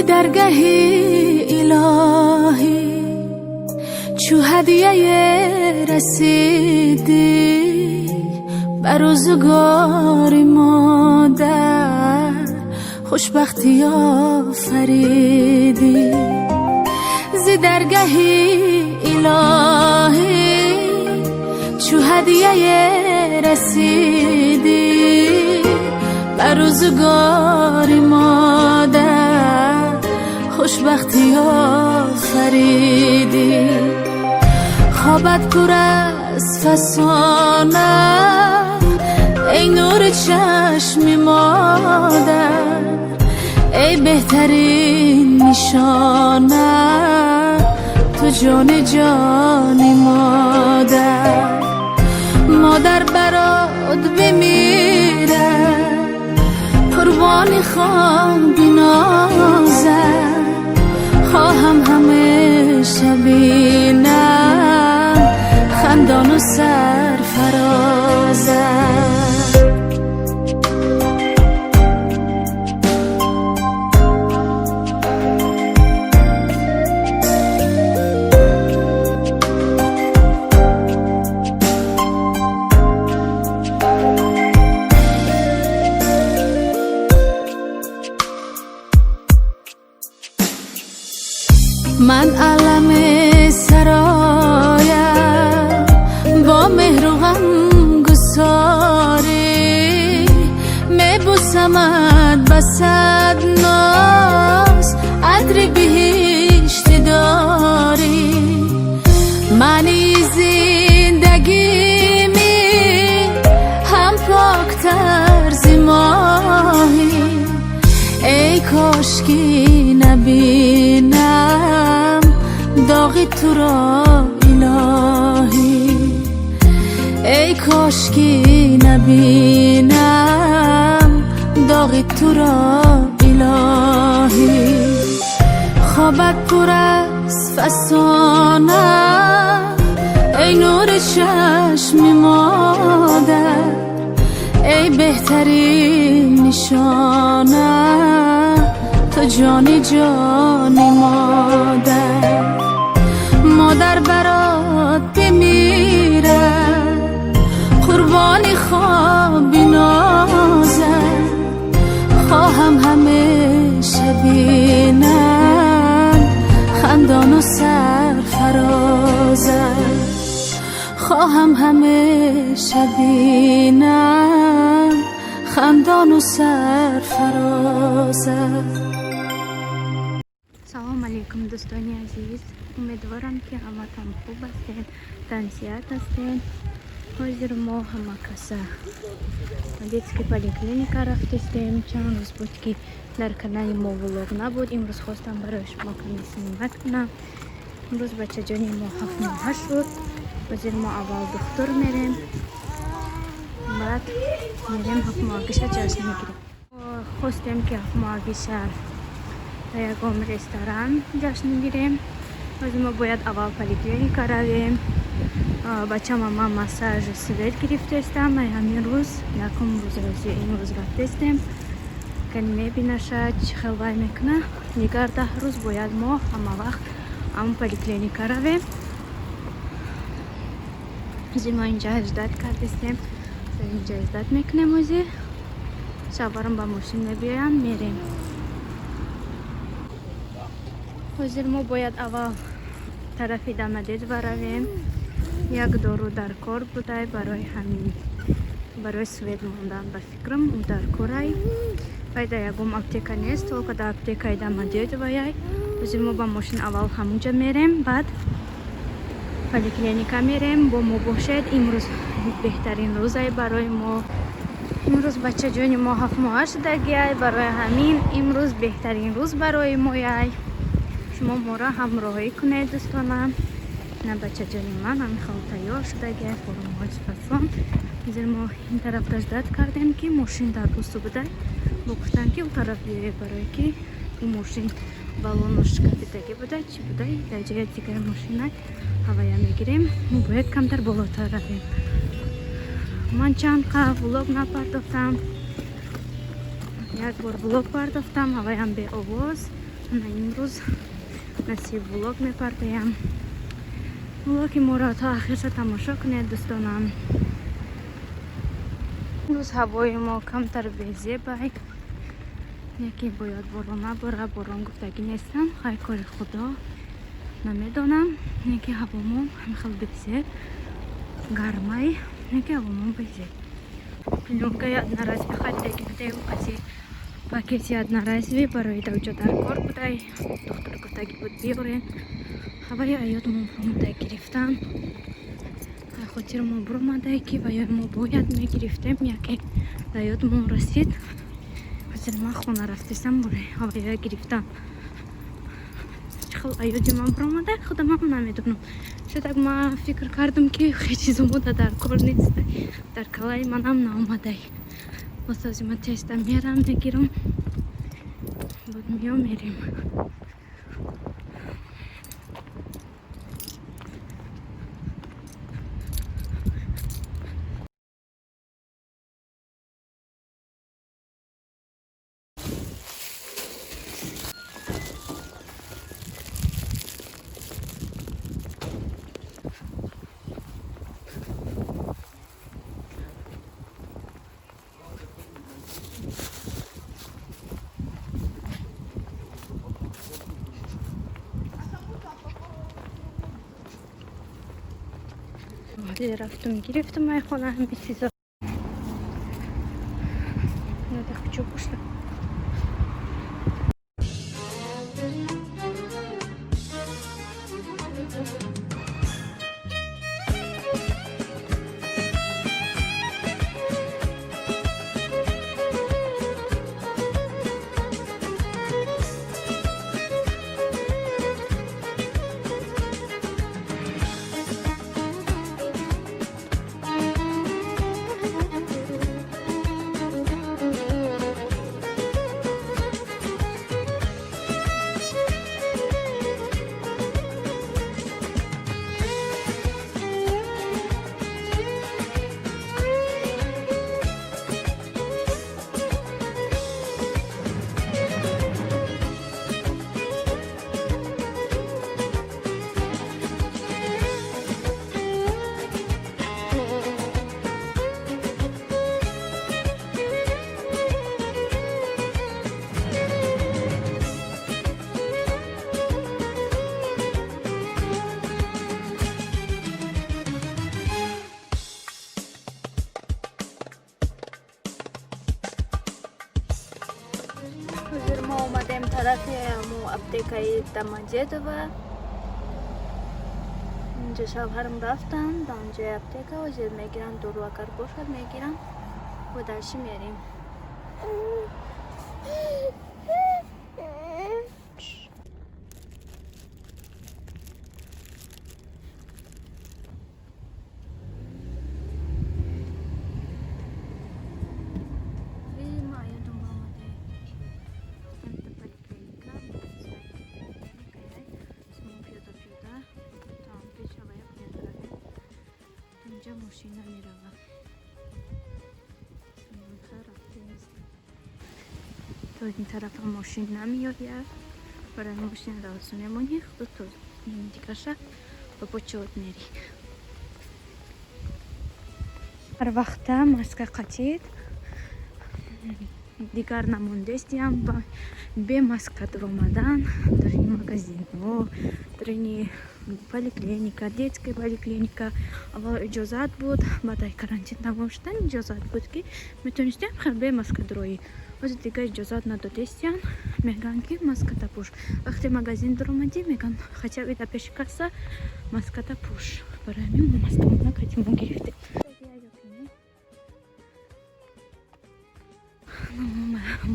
درگاهی الهی چو هدیه رسیدی بر روزگار مادر خوشبختی آفریدی ز درگاهی الهی چو هدیه رسیدی بر روزگار مادر خوشبختی آفریدی خوابت پر از فسانه ای نور چشم مادر ای بهترین نشانه تو جان جانی مادر برات بمیره قربانی خوام بنازم خواهم همیشه بینم خندان و سرفرازم من علم سرایم با مهر و غم گساری میبوسمت بسد ناز عطر بهشت داری معنی زندگی می هم پاکتر ز ماهی ای کاشکی نبینم داغ تو را الهی ای کاشکی نبینم داغ تو را الهی خوابت پر از فسانه ای نور چشم مادر ای بهترین نشانه تو جانی جانی مادر برات بمیره قربانی خواب بنازم خواهم همیشه بینم خندان و سرفرازم خواهم همیشه بینم خندان و سرفرازم. سلام علیکم دوستانی عزیز، امیدوارم که همتون خوب هستین، تنسیت هستین. حاضر ما همه کسا детской поликлиника رفتیم. چند روز بود که در کانال ما ولوگ نبود. امروز خواستم برای شما کمی کنم. امروز بچه جانی ما 7 ماه شد. حاضر ما اول دکتر میریم، بعد میریم 7 ماهگیشه جشن میگیریم. خواستیم که 7 ماهگیشه یکم رستوران جشن میگیریم. از ما باید اول پلیکلینیکا رویم. بچه ما مساج سویت گرفته استم. همین روز یکم روز این روز رفته استم که میبینه شاید چه خلوای میکنه. دیگر 10 روز باید ما همه وقت هم پلیکلینیکا رویم. از ما اینجا اجداد کرده استم، اینجا اجداد میکنیم. از شبارم با ماشین میبیایم میریم. حاضر ما باید اول طرفی دمدید برویم. یک دارو در کار بوده برای همین، برای سوید موندن به فکرم اون در کارای پیدا یکم اپتیکا نیست تو که در اپتیکای دمدید ویای. حاضر ما با ماشین اول همونجا میریم، بعد پلیکلینیکا میریم. با ما باشد. امروز بهترین روزای برای ما. امروز بچه جانی ما 7 ماه شدگی، برای همین امروز بهترین روز برای ما یای. شما ما را همراهی کنید دوستانم. نه بچه جانی من همین خال تیار شدگی فرمایش پسان. از ما این طرف تجدید کردیم که ماشین در پوستو بوده. گفتن که اون طرف بیایه برای که اون ماشین بالونش کپیدگی بوده چی بوده. در جای دیگر ماشین هوایا میگیریم. ما باید کمتر بالاتر رویم. من چند قبل ولوگ نپرداختم. یک بار ولوگ پرداختم هوایم به آواز. на имрӯз насиб влог мепартоям. влоги моро то ахирша тамошо кунед дӯстонам. имрӯз ҳавои мо камтар безебай, яке бояд борон набора, борон гуфтагӣ нестам, хай кори худо намедонам. яке ҳавомо ҳамихел безеб гармай, яке ҳавомо безеб. Пленка одноразове харида гирифтем, аз пакети одноразове барои давҷо дар кор будай. Духтар гуфтагӣ буд биёрен. ҳаваи аёдмо бромадай гирифтам. хотирмо бромадай ки ваёи мо бояд мегирифтем, яке аёдмо расид. ҳозир ман хона рафтисам, ҳаваи гирифтам. чӣ хел аёди ман бромадай худамам намедонам. шояд ман фикр кардам ки чизомода дар кор нест, дар калаи манам наомадай. босози ман теста мерам мегирам, буд миём мерем. рафтум гирифтам майхона ҳами чизо. надо хочу пошла. ҳозир мо омадем тарафи аптекаи Домодедово. инҷо шавҳарам рафтан ба онҷои аптека. ҳозир мегирам дору, агар бошад мегирам ва дальше мерем. ماشین نمیروم. تا این طرف ماشین نمیاد، برای ماشین راسونمونی خود تو این دیگه با بچه‌ات میری. هر وقت ماسک قطعید دیگر نموندستیم با به ماسک درآمدن در این مغازین ها، در این поликлиника, детская поликлиника. اول اجازت بود بعد از карантин تمام شدن اجازت بود که میتونستیم به ماسک درایی. واسه دیگه اجازت ندادستیم، میگن که ماسک تپوش. وقتی مغازین درآمدی میگن хотя бы до پیش کاسا ماسک تپوش. برای من ماسک مون گرفتیم.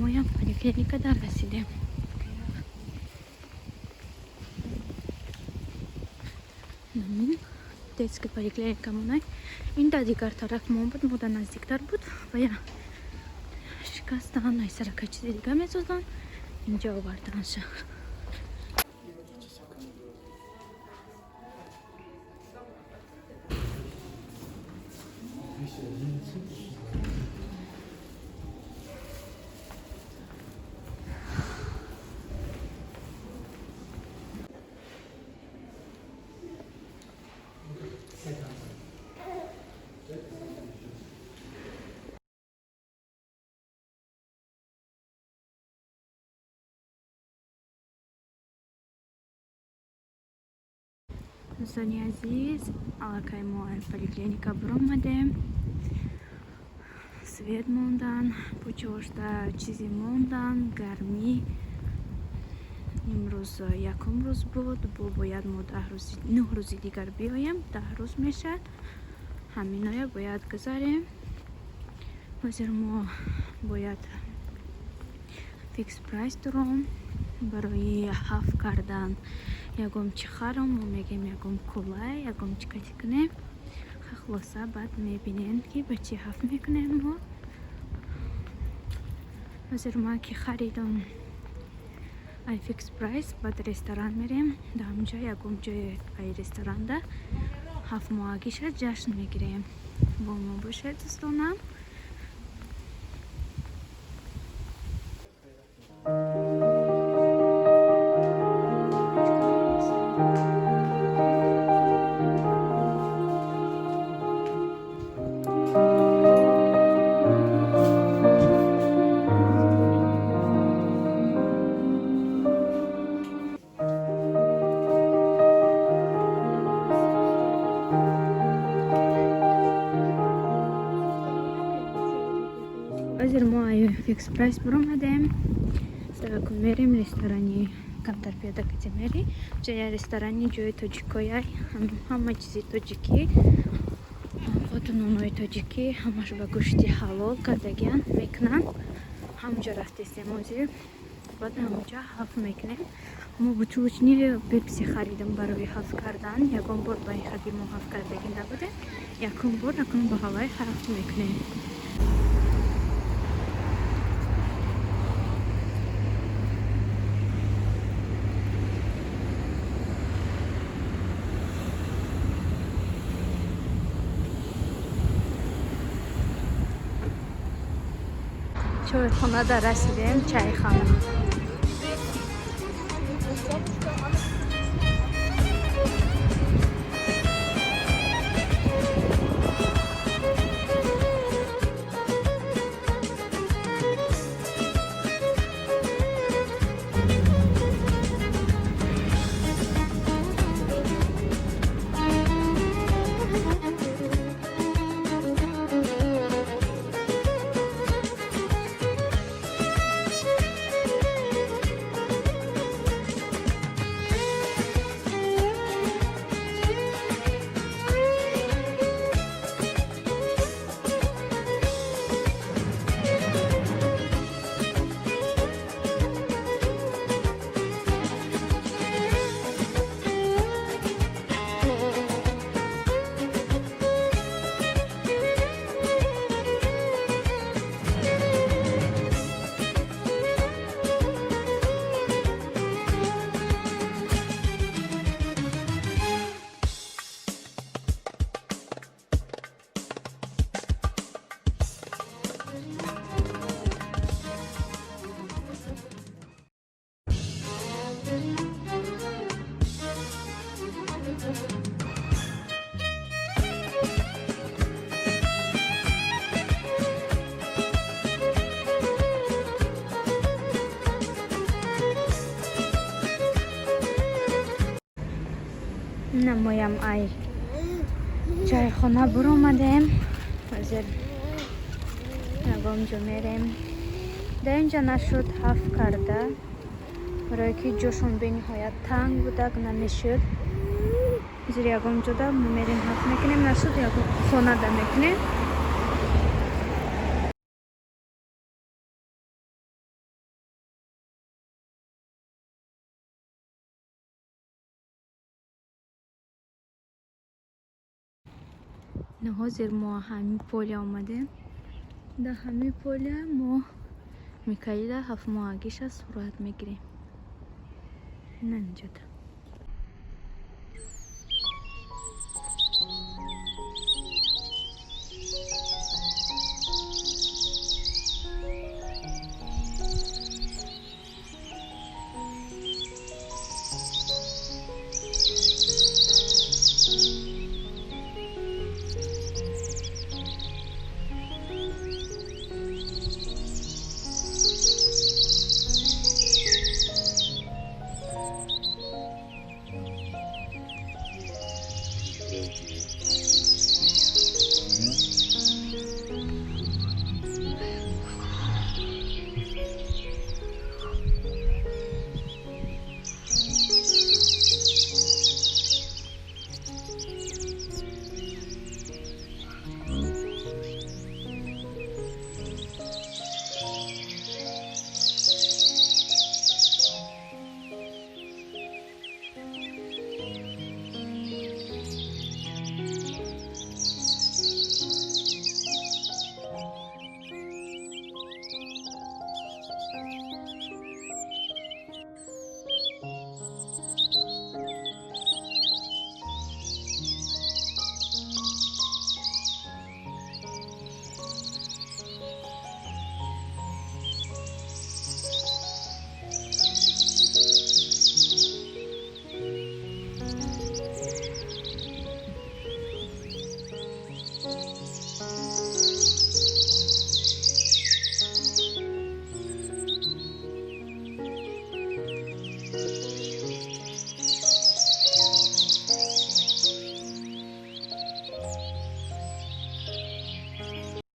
моя поликлиника дар расидем. детская поликлиника мунай. ин да дигар тараф мон буд, мода наздиктар буд ва я шикастан айсарака чизи дига месозан инҷо оварданша. دوستانی عزیز алакай мо поликлиника буромадем. Свет мондан, почошта чизи мондан, гармӣ. Имрӯз якум рӯз буд, бояд мо 9 рӯзи дигар биёем, 10 рӯз мешад. Ҳаминоя бояд гузарем. ҳозир мо бояд фикс прайс дором барои ҳафт кардан. Ягом чи харом, мо мегем ягом кулай, ягом чи кати кунем. Хулоса баъд мебинем ки ба чи ҳафт мекунем мо. ҳозир ман ки харидам ай фикс прайс, баъд ресторан мерем. Дар ҳамҷо ягом ҷои ай ресторанда ҳафт моҳагиша ҷашн мегирем. Бо мо бошед дӯстонам. ҳозир мо ай фикс прайс буромадем. Саваку мерем ресторани камтар пиёда кати мери. Ҷоя ресторани ҷои тоҷикояй, ҳама чизи тоҷикӣ, хотунонои тоҷикӣ, ҳамаш ба гӯшти ҳалол кардагиан мекунанд. ҳамҷо рафтистем ҳозир, баъд ҳамҷо ҳафт мекунем. мо бутилочни пепси харидам барои ҳафт кардан. ягон бор ба ин хаби мо ҳафт кардагӣ набудем. Якум бор акнун ба ҳавай ҳафт мекунем. чойхона дар расидем, чайхона. намоям ай чайхона буромадем. ҳозир ягом ҷо мерем. дар инҷа нашуд ҳафт карда, барое ки ҷошон бениҳоят танг будак намешуд. ҳозир ягом ҷода мо мерем ҳафт мекунем, нашуд ягом хонада мекунем. ҳозир мо ҳамин поле омадем. дар ҳамин поле мо микаида ҳафт моҳагиша сурат мегирем. инҷода